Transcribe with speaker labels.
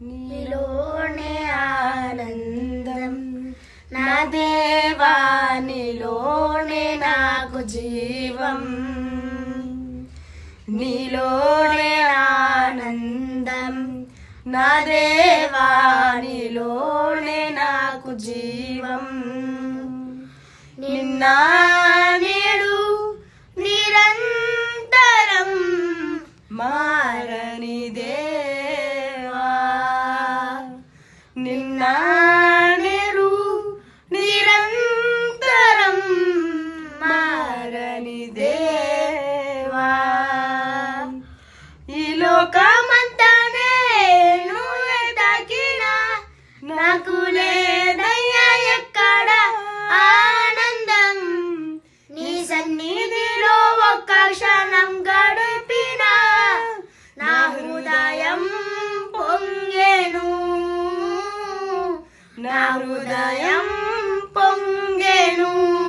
Speaker 1: నీలోనే ఆనందం నా దేవా, నీలోనే నాకు జీవం, నీలోనే ఆనందం నా దేవా, నీలోనే నాకు జీవం. నిన్న నేడు నిరంతరం మారని దేవా, నిన్న నేడు నిరంతరం మారని దేవా. ఈ లోకమంతా నేను వెతికినా నాకు లేదయ్యా ఎక్కడ ఆనందం, నీ సన్నిధిలో ఒక్క క్షణం గడిపినా నా హృదయం పొంగెను, నా హృదయం